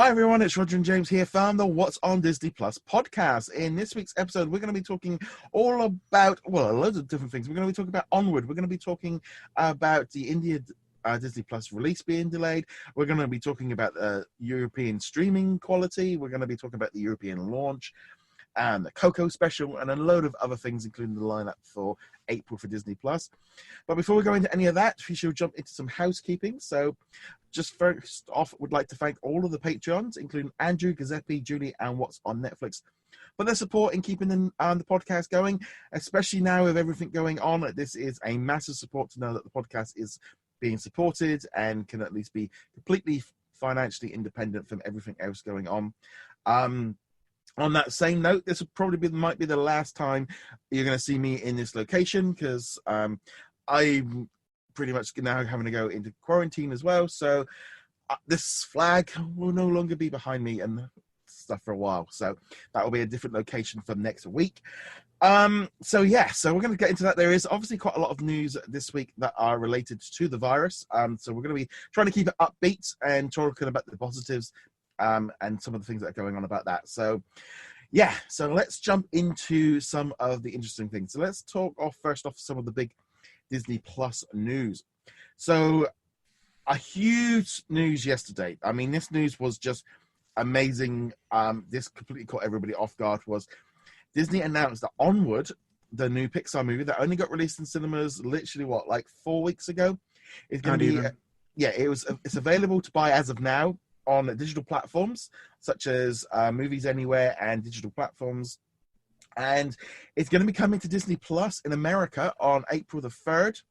Hi everyone, it's Roger and James here from the What's on Disney Plus podcast. In this week's episode, we're going to be talking all about, well, loads of different things. We're going to be talking about Onward. We're going to be talking about the India Disney Plus release being delayed. We're going to be talking about European streaming quality. We're going to be talking about the European launch and the Coco special and a load of other things, including the lineup for April for Disney Plus. But before we go into any of that, we should jump into some housekeeping. So just first off, would like to thank all of the Patreons, including Andrew, Giuseppe, Julie, and What's on Netflix, for their support in keeping the podcast going, especially now with everything going on. This is a massive support to know that the podcast is being supported and can at least be completely financially independent from everything else going on. On that same note, this will probably might be the last time you're going to see me in this location, because I'm pretty much now having to go into quarantine as well. So this flag will no longer be behind me and stuff for a while. So that will be a different location for next week. So we're going to get into that. There is obviously quite a lot of news this week that are related to the virus. So we're going to be trying to keep it upbeat and talking about the positives and some of the things that are going on about that. So let's jump into some of the interesting things. So let's talk first off some of the big Disney Plus news. So a huge news yesterday. I mean, this news was just amazing. This completely caught everybody off guard. Was Disney announced that Onward, the new Pixar movie that only got released in cinemas literally 4 weeks ago, is going to be it's available to buy as of now on digital platforms such as Movies Anywhere and digital platforms. And it's going to be coming to Disney Plus in America on April the 3rd.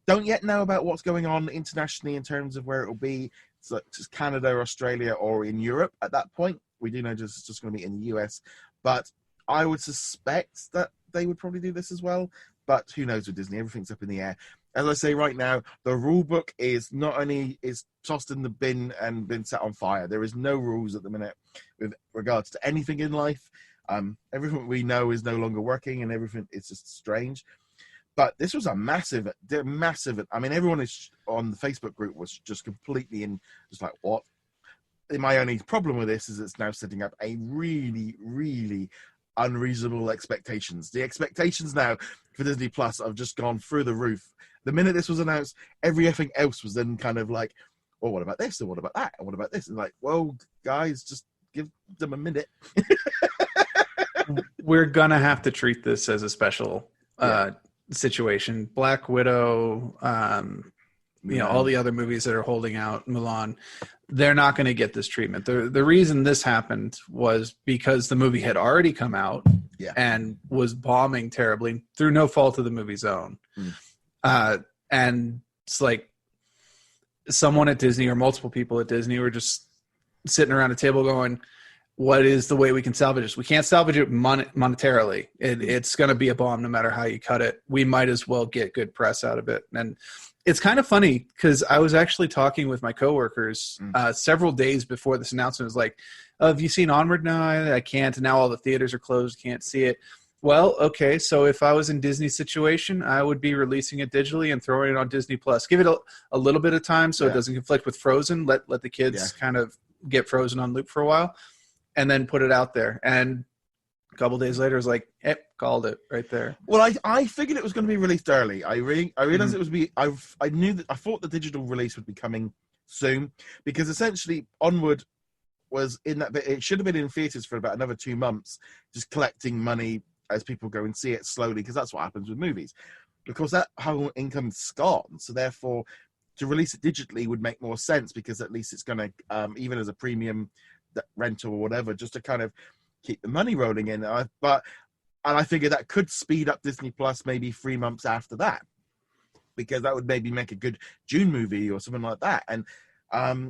Don't yet know about what's going on internationally in terms of where it will be, such as Canada, Australia, or in Europe at that point. We do know it's just going to be in the US. But I would suspect that they would probably do this as well. But who knows with Disney? Everything's up in the air. As I say right now, the rule book is not only is tossed in the bin and been set on fire. There is no rules at the minute with regards to anything in life. Everything we know is no longer working, and everything is just strange. But this was a massive. I mean, everyone is on the Facebook group was just completely in, just like, what? My only problem with this is it's now setting up a really, really unreasonable expectations. The expectations now for Disney Plus have just gone through the roof. The minute this was announced, everything else was then kind of like, well, what about this? And what about that? And what about this? And like, well, guys, just give them a minute. We're going to have to treat this as a special situation. Black Widow, all the other movies that are holding out, Mulan, they're not going to get this treatment. The reason this happened was because the movie had already come out and was bombing terribly through no fault of the movie's own. And it's like someone at Disney or multiple people at Disney were just sitting around a table going, what is the way we can salvage this? We can't salvage it monetarily. It's going to be a bomb no matter how you cut it. We might as well get good press out of it. And it's kind of funny because I was actually talking with my coworkers several days before this announcement. It was like, oh, have you seen Onward? No, I can't. And now all the theaters are closed. Can't see it. Well, okay. So if I was in Disney's situation, I would be releasing it digitally and throwing it on Disney Plus. Give it a little bit of time so it doesn't conflict with Frozen. Let the kids kind of get Frozen on loop for a while, and then put it out there. And a couple days later, it was like, called it right there. Well, I figured it was going to be released early. I realized it was I thought the digital release would be coming soon, because essentially Onward was in that bit. It should have been in theaters for about another 2 months, just collecting money as people go and see it slowly, because that's what happens with movies. Of course, that whole income's gone, so therefore to release it digitally would make more sense, because at least it's going to, even as a premium rental or whatever, just to kind of keep the money rolling in. And I figure that could speed up Disney Plus maybe 3 months after that, because that would maybe make a good June movie or something like that. And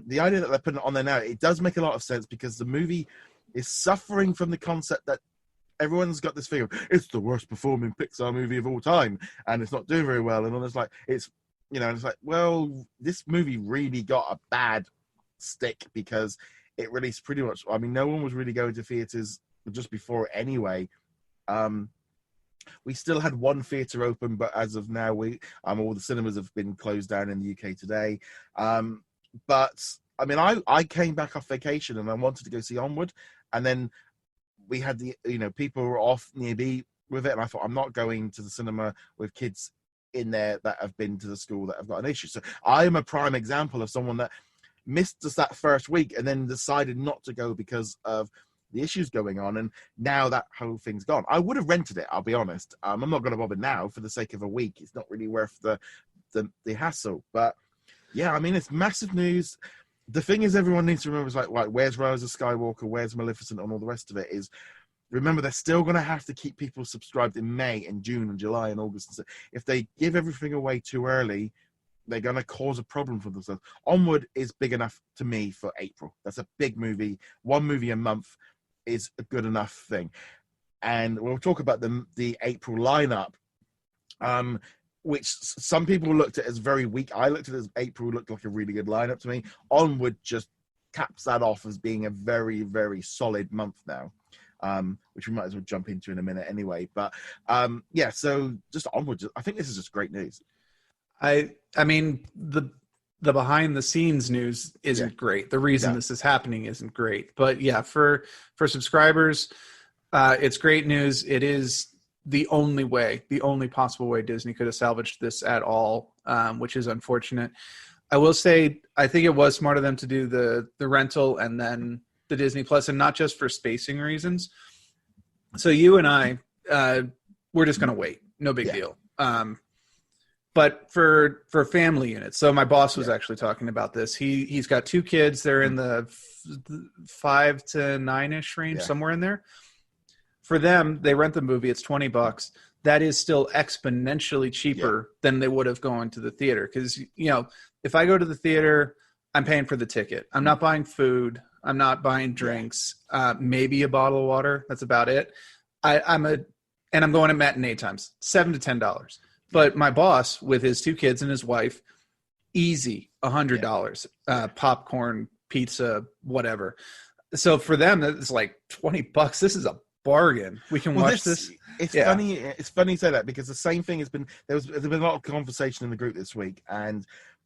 the idea that they're putting it on there now, it does make a lot of sense, because the movie is suffering from the concept that everyone's got this figure, it's the worst performing Pixar movie of all time, and it's not doing very well. And all it's like, it's like, well, this movie really got a bad stick because it released pretty much, I mean, no one was really going to theaters just before anyway. We still had one theater open, but as of now, all the cinemas have been closed down in the UK today. But I mean, I came back off vacation and I wanted to go see Onward, and then we had people were off near me with it, and I thought, I'm not going to the cinema with kids in there that have been to the school that have got an issue. So I am a prime example of someone that missed us that first week and then decided not to go because of the issues going on, and now that whole thing's gone. I would have rented it, I'll be honest. I'm not going to bother now for the sake of a week. It's not really worth the hassle. But yeah, I mean, it's massive news. The thing is, everyone needs to remember is like, where's Rise of Skywalker, where's Maleficent, and all the rest of it is, remember, they're still going to have to keep people subscribed in May and June and July and August. If they give everything away too early, they're going to cause a problem for themselves. Onward is big enough to me for April. That's a big movie. One movie a month is a good enough thing. And we'll talk about the April lineup, which some people looked at as very weak. I looked at it as April looked like a really good lineup to me. Onward just caps that off as being a very, very solid month now. Which we might as well jump into in a minute anyway. But yeah, so just Onward. I think this is just great news. I mean, the behind the scenes news isn't great. The reason this is happening isn't great. But yeah, for subscribers, it's great news. It is the only possible way Disney could have salvaged this at all, which is unfortunate. I will say, I think it was smart of them to do the rental and then the Disney Plus, and not just for spacing reasons. So you and I, we're just going to wait. No big deal. But for family units, so my boss was actually talking about this. He's got 2 kids. They're in the 5 to 9-ish range, somewhere in there. For them, they rent the movie. It's $20. That is still exponentially cheaper than they would have gone to the theater. Because, if I go to the theater, I'm paying for the ticket. I'm not buying food. I'm not buying drinks. Maybe a bottle of water. That's about it. I'm going at matinee times, $7 to $10. But my boss, with his 2 kids and his wife, easy $100. Popcorn, pizza, whatever. So for them, it's like $20. This is a bargain. We can watch this. It's funny. It's funny you say that, because the same thing has been. There's been a lot of conversation in the group this week and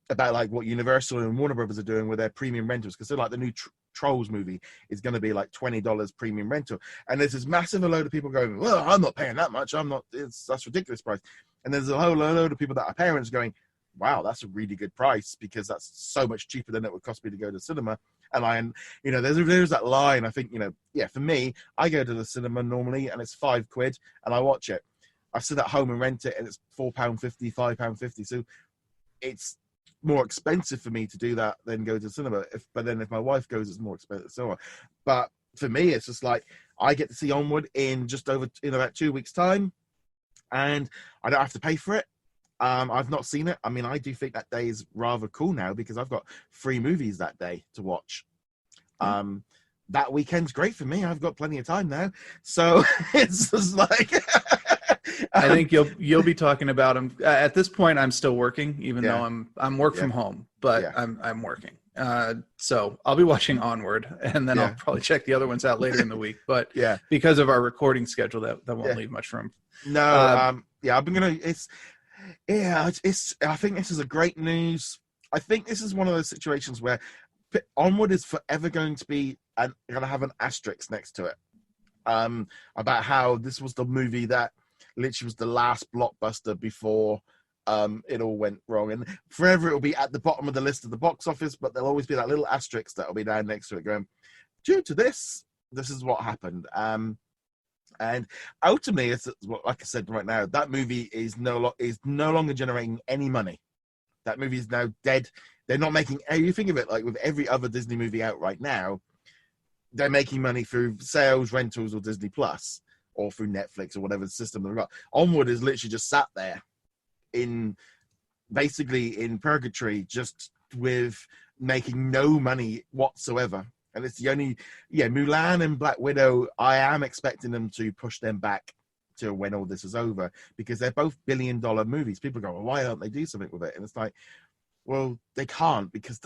about like what Universal and Warner Brothers are doing with their premium rentals, because they're like the new Trolls movie is going to be like $20 premium rental, and there's this massive load of people going, well, I'm not paying that much. That's ridiculous price. And there's a whole load of people that are parents going, wow, that's a really good price, because that's so much cheaper than it would cost me to go to cinema. And there's that line. I think, for me, I go to the cinema normally and it's £5 and I watch it. I sit at home and rent it and it's £4.50, £5.50. So it's more expensive for me to do that than go to the cinema. But then if my wife goes, it's more expensive. So, but for me, it's just like I get to see Onward in about 2 weeks' time, and I don't have to pay for it. I've not seen it. I mean, I do think that day is rather cool now because I've got 3 movies that day to watch. That weekend's great for me. I've got plenty of time now, so it's just like. I think you'll be talking about them at this point. I'm still working, even though I'm work from home, but I'm working. So I'll be watching Onward, and then I'll probably check the other ones out later in the week. But because of our recording schedule, that won't leave much room. No, I'm gonna. I think this is a great news. I think this is one of those situations where Onward is forever going to be going to have an asterisk next to it. About how this was the movie that literally was the last blockbuster before it all went wrong, and forever it'll be at the bottom of the list of the box office, but there'll always be that little asterisk that'll be down next to it going, due to this is what happened. And ultimately, it's like I said right now, that movie is no longer generating any money. That movie is now dead. They're not making. You think of it like with every other Disney movie out right now, they're making money through sales, rentals, or Disney Plus, or through Netflix or whatever system they've got. Onward is literally just sat there basically in purgatory, just with making no money whatsoever. And it's the only, Mulan and Black Widow, I am expecting them to push them back to when all this is over, because they're both billion-dollar movies. People go, well, why don't they do something with it? And it's like, well, they can't, because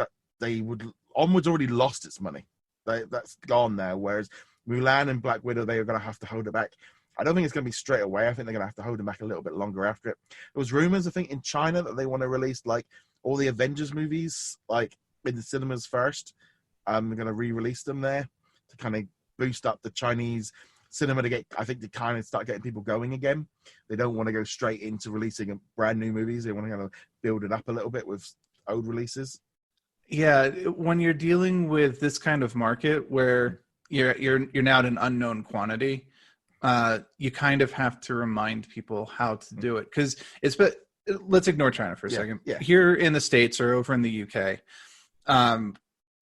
Onward's already lost its money. That's gone now, whereas Mulan and Black Widow, they are going to have to hold it back. I don't think it's going to be straight away. I think they're going to have to hold them back a little bit longer after it. There was rumors, I think, in China that they want to release like all the Avengers movies like in the cinemas first. They're going to re-release them there to kind of boost up the Chinese cinema to kind of start getting people going again. They don't want to go straight into releasing brand new movies. They want to kind of build it up a little bit with old releases. Yeah, when you're dealing with this kind of market where you're now at an unknown quantity, you kind of have to remind people how to do it, because let's ignore China for a second. Yeah. Here in the States or over in the UK,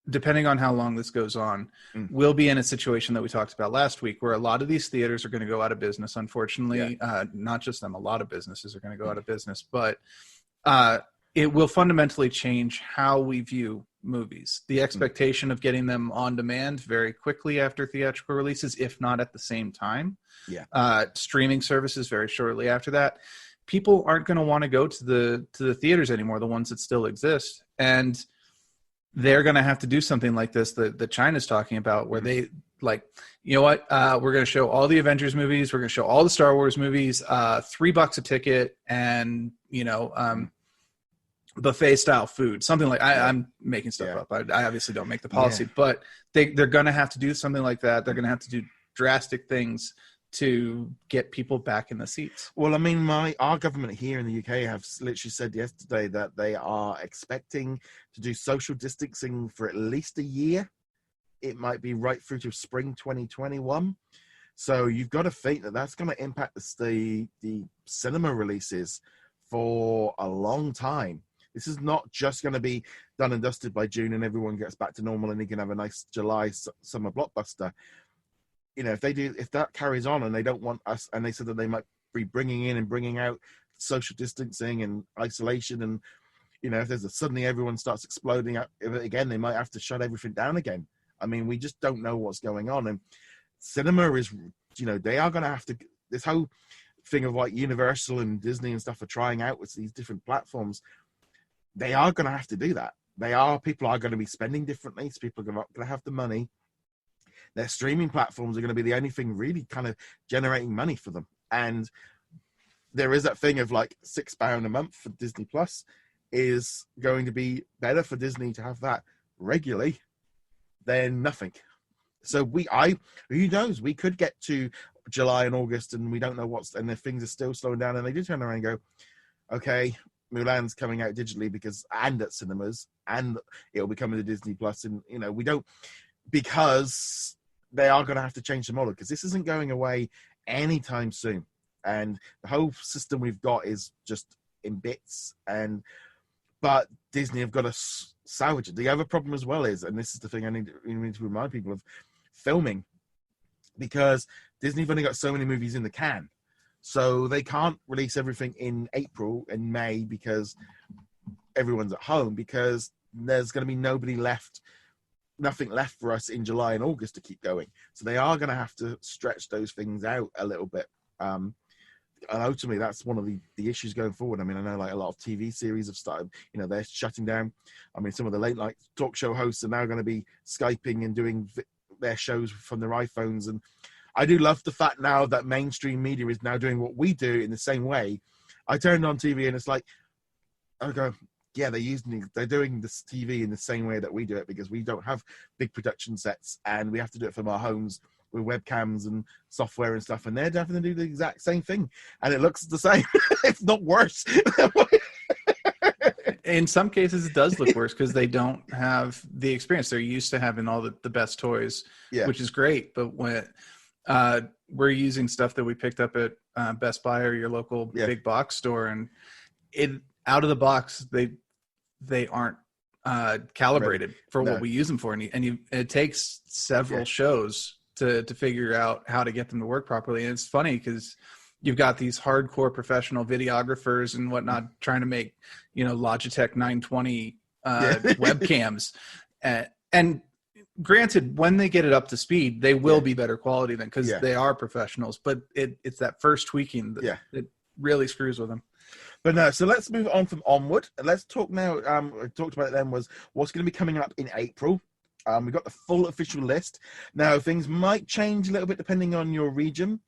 depending on how long this goes on, we'll be in a situation that we talked about last week where a lot of these theaters are going to go out of business, unfortunately. Not just them, a lot of businesses are going to go out of business, but it will fundamentally change how we view movies. The expectation of getting them on demand very quickly after theatrical releases, if not at the same time. Streaming services very shortly after that. People aren't going to want to go to the theaters anymore, the ones that still exist. And they're going to have to do something like this that China's talking about, where they like, you know what, we're going to show all the Avengers movies. We're going to show all the Star Wars movies, $3 a ticket, and, buffet style food, something like I'm making stuff up. I obviously don't make the policy, but they're going to have to do something like that. They're going to have to do drastic things to get people back in the seats. Well, I mean, our government here in the UK have literally said yesterday that they are expecting to do social distancing for at least a year. It might be right through to spring 2021. So you've got to think that that's going to impact the cinema releases for a long time. This is not just going to be done and dusted by June and everyone gets back to normal and you can have a nice July summer blockbuster. If that carries on and they don't want us, and they said that they might be bringing in and bringing out social distancing and isolation, and if there's suddenly everyone starts exploding out again, they might have to shut everything down again. I mean, we just don't know what's going on. And cinema is, they are going to have to, this whole thing of like Universal and Disney and stuff are trying out with these different platforms. They are going to have to do that. People are going to be spending differently. So people are going to have the money. Their streaming platforms are going to be the only thing really kind of generating money for them. And there is that thing of like £6 a month for Disney Plus is going to be better for Disney to have that regularly than nothing. So who knows? We could get to July and August and we don't know and if things are still slowing down and they do turn around and go, okay, Mulan's coming out digitally and at cinemas, and it'll be coming to Disney Plus, and because they are going to have to change the model, because this isn't going away anytime soon, and the whole system we've got is just in bits. But Disney have got to salvage it. The other problem as well is, and this is the thing I need to remind people of, filming, because Disney have only got so many movies in the can. So they can't release everything in April and May because everyone's at home, because there's going to be nothing left for us in July and August to keep going. So they are going to have to stretch those things out a little bit. And ultimately, that's one of the issues going forward. I mean, I know like a lot of TV series have started, they're shutting down. I mean, some of the late night talk show hosts are now going to be Skyping and doing their shows from their iPhones. And I do love the fact now that mainstream media is now doing what we do in the same way. I turned on TV and it's like, I go, yeah, they're doing this TV in the same way that we do it, because we don't have big production sets and we have to do it from our homes with webcams and software and stuff. And they're definitely do the exact same thing. And it looks the same, if not worse. In some cases, it does look worse because they don't have the experience. They're used to having all the best toys, which is great. But when we're using stuff that we picked up at Best Buy or your local big box store, and out of the box, they aren't calibrated for what we use them for. And it takes several shows to figure out how to get them to work properly. And it's funny because you've got these hardcore professional videographers and whatnot trying to make, Logitech 920 webcams. And granted, when they get it up to speed, they will be better quality than, because they are professionals. But it's that first tweaking that really screws with them. But no, so let's move on from Onward. And let's talk now. I talked about it then, was what's going to be coming up in April. We've got the full official list. Now, things might change a little bit depending on your region.